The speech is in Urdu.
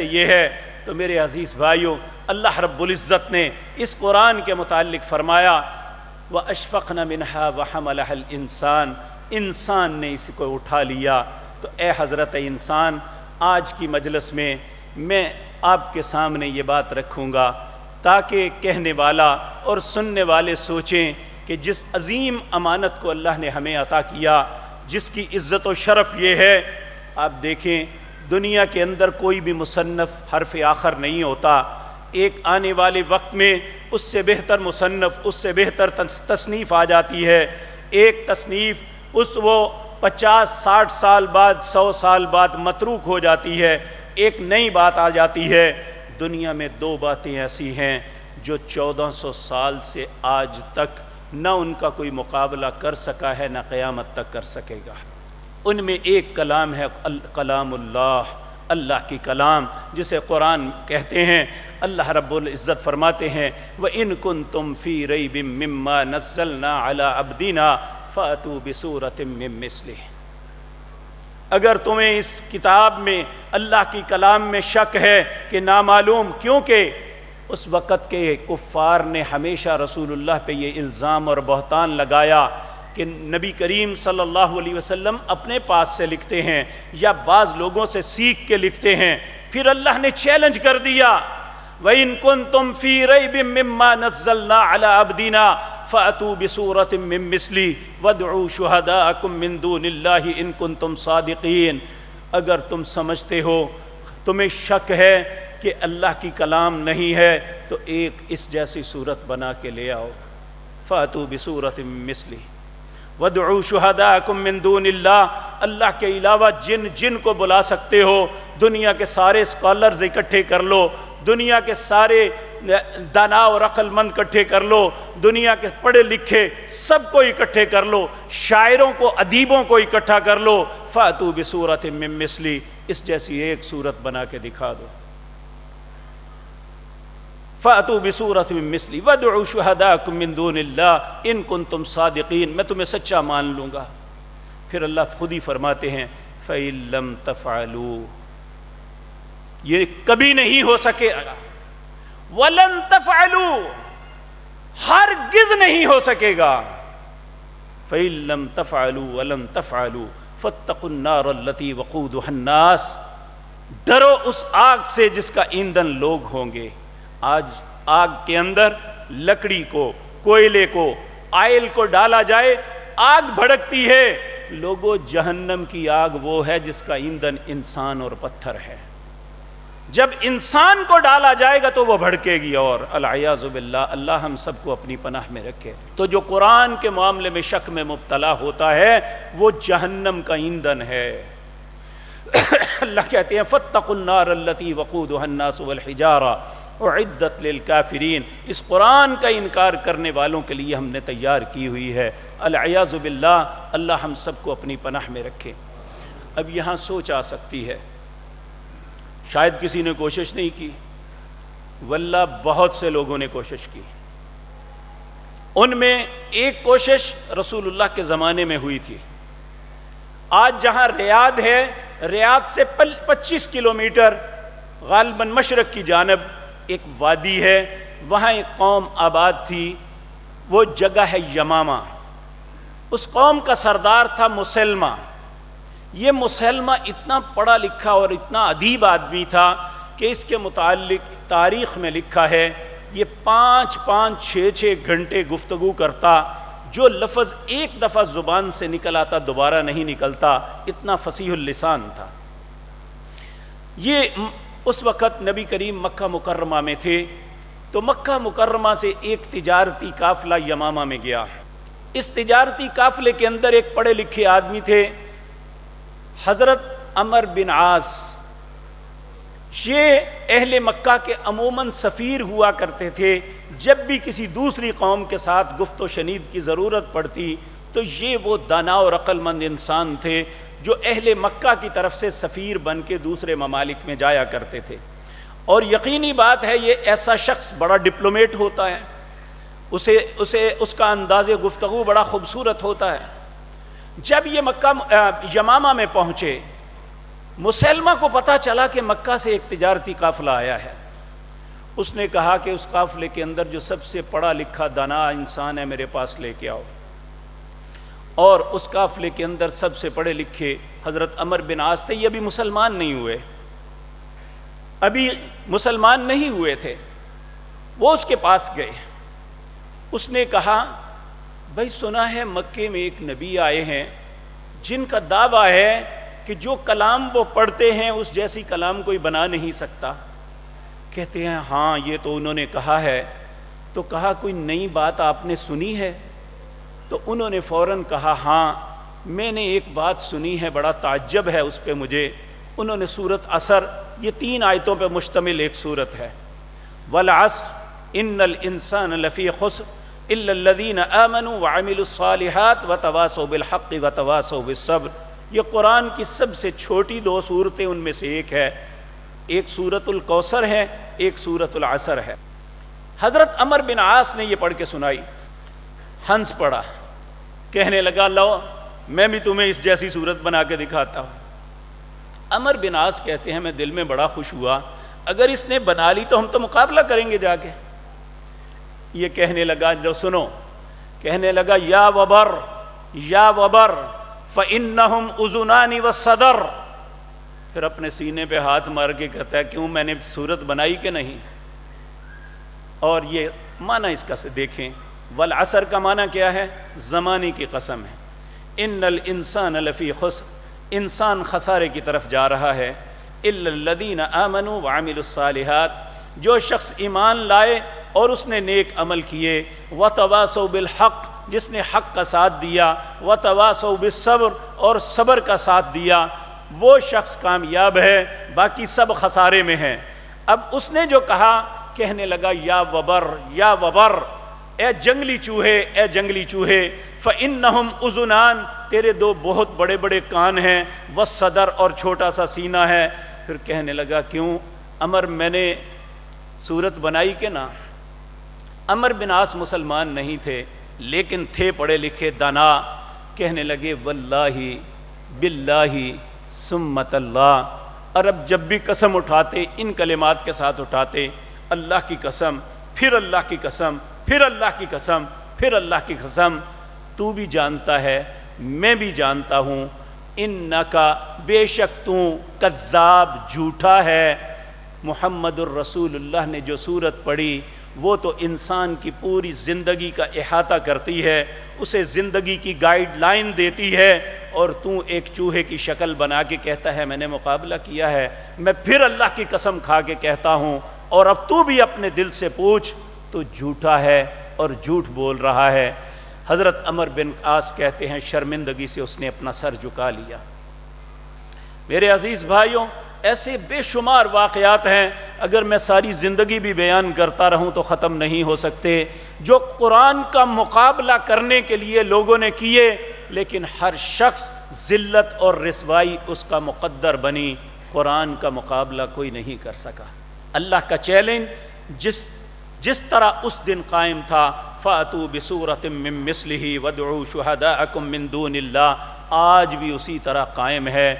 یہ ہے تو میرے عزیز بھائیوں، اللہ رب العزت نے اس قرآن کے متعلق فرمایا وَأَشْفَقْنَ مِنْهَا وَحَمَلَهَا الْإِنسَانِ، انسان نے اس کو اٹھا لیا۔ تو اے حضرت انسان، آج کی مجلس میں آپ کے سامنے یہ بات رکھوں گا تاکہ کہنے والا اور سننے والے سوچیں کہ جس عظیم امانت کو اللہ نے ہمیں عطا کیا، جس کی عزت و شرف یہ ہے، آپ دیکھیں دنیا کے اندر کوئی بھی مصنف حرف آخر نہیں ہوتا، ایک آنے والے وقت میں اس سے بہتر مصنف، اس سے بہتر تصنیف آ جاتی ہے۔ ایک تصنیف وہ 50-60 سال بعد، 100 سال بعد متروک ہو جاتی ہے، ایک نئی بات آ جاتی ہے۔ دنیا میں دو باتیں ایسی ہیں جو 1400 سال سے آج تک نہ ان کا کوئی مقابلہ کر سکا ہے، نہ قیامت تک کر سکے گا۔ ان میں ایک کلام ہے کلام اللہ، اللہ کی کلام جسے قرآن کہتے ہیں۔ اللہ رب العزت فرماتے ہیں وَإِن كُنتُمْ فِي رَيْبٍ مِّمَّا نَزَّلْنَا عَلَىٰ عَبْدِنَا فَأْتُوا بِسُورَةٍ مِّن مِّثْلِهِ۔ اگر تمہیں اس کتاب میں، اللہ کی کلام میں شک ہے کہ نامعلوم، کیونکہ اس وقت کے کفار نے ہمیشہ رسول اللہ پہ یہ الزام اور بہتان لگایا کہ نبی کریم صلی اللہ علیہ وسلم اپنے پاس سے لکھتے ہیں یا بعض لوگوں سے سیکھ کے لکھتے ہیں۔ پھر اللہ نے چیلنج کر دیا وَإِن كُنتُمْ فِي رَيْبٍ مِّمَّا نَزَّلْنَا عَلَىٰ عَبْدِنَا فَأْتُوا بِسُورَةٍ مِّن مِّثْلِهِ وَادْعُوا شُهَدَاءَكُم مِّن دُونِ اللَّهِ إِن كُنتُمْ صَادِقِينَ۔ اگر تم سمجھتے ہو، تمہیں شک ہے کہ اللہ کی کلام نہیں ہے، تو ایک اس جیسی صورت بنا کے لے آؤ۔ فَأْتُوا بِسُورَةٍ مِّن مِّثْلِهِ وَادْعُوا شُهَدَاءَكُم مِّن دُونِ اللَّهِ، اللہ کے علاوہ جن کو بلا سکتے ہو، دنیا کے سارے اسکالرز اکٹھے کر لو، دنیا کے سارے دانا اور عقل مند اکٹھے کر لو، دنیا کے پڑھے لکھے سب کو اکٹھے کر لو، شاعروں کو، ادیبوں کو اکٹھا کر لو۔ فَأْتُوا بِسُورَةٍ مِّن مِّثْلِهِ، اس جیسی ایک صورت بنا کے دکھا دو۔ فَأْتُوا بِسُورَةٍ مِّن مِّثْلِهِ وَادْعُوا شُهَدَاءَكُم مِّن دُونِ اللَّهِ إِن كُنتُمْ صَادِقِينَ، میں تمہیں سچا مان لوں گا۔ پھر اللہ خود ہی فرماتے ہیں فَإِن لَّمْ تَفْعَلُوا، یہ کبھی نہیں ہو سکے گا، وَلَن تَفْعَلُوا، ہرگز نہیں ہو سکے گا۔ فَإِن لَّمْ تَفْعَلُوا وَلَن تَفْعَلُوا فَاتَّقُوا النَّارَ الَّتِي وَقُودُهَا النَّاسُ، ڈرو اس آگ سے جس کا ایندھن لوگ ہوں گے۔ آج آگ کے اندر لکڑی کو، کوئلے کو، آئل کو ڈالا جائے، آگ بھڑکتی ہے۔ لوگوں، جہنم کی آگ وہ ہے جس کا ایندھن انسان اور پتھر ہے۔ جب انسان کو ڈالا جائے گا تو وہ بھڑکے گی، اور العیاذ باللہ، اللہ ہم سب کو اپنی پناہ میں رکھے۔ تو جو قرآن کے معاملے میں شک میں مبتلا ہوتا ہے وہ جہنم کا ایندھن ہے۔ اللہ کہتے ہیں فَاتَّقُوا النَّارَ الَّتِي وَقُودُهَا النَّاسُ وَالْحِجَارَةُ اعدت للکافرین، اس قرآن کا انکار کرنے والوں کے لیے ہم نے تیار کی ہوئی ہے۔ العیاذ باللہ، اللہ ہم سب کو اپنی پناہ میں رکھے۔ اب یہاں سوچ آ سکتی ہے، شاید کسی نے کوشش نہیں کی، واللہ بہت سے لوگوں نے کوشش کی۔ ان میں ایک کوشش رسول اللہ کے زمانے میں ہوئی تھی۔ آج جہاں ریاض ہے، ریاض سے 25 کلومیٹر غالباً مشرق کی جانب ایک وادی ہے، وہاں ایک قوم آباد تھی، وہ جگہ ہے یمامہ۔ اس قوم کا سردار تھا مسلمہ۔ یہ مسلمہ اتنا پڑھا لکھا اور اتنا ادیب آدمی تھا کہ اس کے متعلق تاریخ میں لکھا ہے یہ 5-6 گھنٹے گفتگو کرتا، جو لفظ ایک دفعہ زبان سے نکل آتا دوبارہ نہیں نکلتا، اتنا فصیح اللسان تھا۔ یہ اس وقت نبی کریم مکہ مکرمہ میں تھے، تو مکہ مکرمہ سے ایک تجارتی قافلہ یمامہ میں گیا۔ اس تجارتی قافلے کے اندر ایک پڑھے لکھے آدمی تھے، حضرت عمر بن عاص۔ یہ اہل مکہ کے عموماً سفیر ہوا کرتے تھے، جب بھی کسی دوسری قوم کے ساتھ گفت و شنید کی ضرورت پڑتی تو یہ وہ دانا اور عقل مند انسان تھے جو اہل مکہ کی طرف سے سفیر بن کے دوسرے ممالک میں جایا کرتے تھے۔ اور یقینی بات ہے یہ ایسا شخص بڑا ڈپلومیٹ ہوتا ہے، اس کا انداز گفتگو بڑا خوبصورت ہوتا ہے۔ جب یہ مکہ یمامہ میں پہنچے مسلمہ کو پتہ چلا کہ مکہ سے ایک تجارتی قافلہ آیا ہے. اس نے کہا کہ اس قافلے کے اندر جو سب سے پڑھا لکھا دانا انسان ہے میرے پاس لے کے آؤ. اور اس قافلے کے اندر سب سے پڑھے لکھے حضرت عمر بن عاص تھے. یہ ابھی مسلمان نہیں ہوئے تھے. وہ اس کے پاس گئے. اس نے کہا بھائی سنا ہے مکے میں ایک نبی آئے ہیں جن کا دعویٰ ہے کہ جو کلام وہ پڑھتے ہیں اس جیسی کلام کوئی بنا نہیں سکتا. کہتے ہیں ہاں یہ تو انہوں نے کہا ہے. تو کہا کوئی نئی بات آپ نے سنی ہے؟ تو انہوں نے فوراً کہا ہاں میں نے ایک بات سنی ہے, بڑا تعجب ہے اس پہ مجھے. انہوں نے سورت عصر, یہ 3 آیتوں پہ مشتمل ایک سورت ہے, والعصر ان الانسان لفی خسر الا الذین آمنوا وعملوا الصالحات وتواصوا بالحق وتواصوا بالصبر. یہ قرآن کی سب سے چھوٹی 2 سورتیں ان میں سے ایک ہے. ایک سورت الکوثر ہے, ایک سورت العصر ہے. حضرت عمر بن عاص نے یہ پڑھ کے سنائی, ہنس پڑا, کہنے لگا لو میں بھی تمہیں اس جیسی صورت بنا کے دکھاتا ہوں. عمر بن عاص کہتے ہیں میں دل میں بڑا خوش ہوا, اگر اس نے بنا لی تو ہم تو مقابلہ کریں گے جا کے. یہ کہنے لگا جو سنو, کہنے لگا یا وبر فإنہم اذنان والصدر. پھر اپنے سینے پہ ہاتھ مار کے کہتا ہے کیوں میں نے صورت بنائی کہ نہیں. اور یہ معنی اس کا سے دیکھیں, والعصر کا معنی کیا ہے؟ زمانے کی قسم ہے. ان الانسان لفی خسر, انسان خسارے کی طرف جا رہا ہے. الا الذین آمنوا وعملوا الصالحات, جو شخص ایمان لائے اور اس نے نیک عمل کیے. وتواصوا بالحق, جس نے حق کا ساتھ دیا. وتواصوا بالصبر, اور صبر کا ساتھ دیا, وہ شخص کامیاب ہے, باقی سب خسارے میں ہیں. اب اس نے جو کہا, کہنے لگا یا وبر, اے جنگلی چوہے, فإنہم اذنان, تیرے 2 بہت بڑے بڑے کان ہیں, والصدر, اور چھوٹا سا سینہ ہے. پھر کہنے لگا کیوں عمر میں نے صورت بنائی کہ نہ. عمر بن عاص مسلمان نہیں تھے لیکن تھے پڑھے لکھے دانا. کہنے لگے واللہ باللہ سمت اللہ. عرب جب بھی قسم اٹھاتے ان کلمات کے ساتھ اٹھاتے, اللہ کی قسم, پھر اللہ کی قسم, پھر اللہ کی قسم, پھر اللہ کی قسم. تو بھی جانتا ہے میں بھی جانتا ہوں, انکا, بے شک تو, کذاب, جھوٹا ہے. محمد الرسول اللہ نے جو سورت پڑھی وہ تو انسان کی پوری زندگی کا احاطہ کرتی ہے, اسے زندگی کی گائیڈ لائن دیتی ہے, اور تو ایک چوہے کی شکل بنا کے کہتا ہے میں نے مقابلہ کیا ہے. میں پھر اللہ کی قسم کھا کے کہتا ہوں, اور اب تو بھی اپنے دل سے پوچھ, تو جھوٹا ہے اور جھوٹ بول رہا ہے. حضرت عمر بن عاص کہتے ہیں شرمندگی سے اس نے اپنا سر جھکا لیا. میرے عزیز بھائیوں, ایسے بے شمار واقعات ہیں, اگر میں ساری زندگی بھی بیان کرتا رہوں تو ختم نہیں ہو سکتے, جو قرآن کا مقابلہ کرنے کے لیے لوگوں نے کیے, لیکن ہر شخص ذلت اور رسوائی اس کا مقدر بنی. قرآن کا مقابلہ کوئی نہیں کر سکا. اللہ کا چیلنج جس طرح اس دن قائم تھا, فَأْتُوا بِسُورَةٍ مِّن مِّثْلِهِ وَادْعُوا شُهَدَاءَكُم مِّن دُونِ اللَّهِ, آج بھی اسی طرح قائم ہے.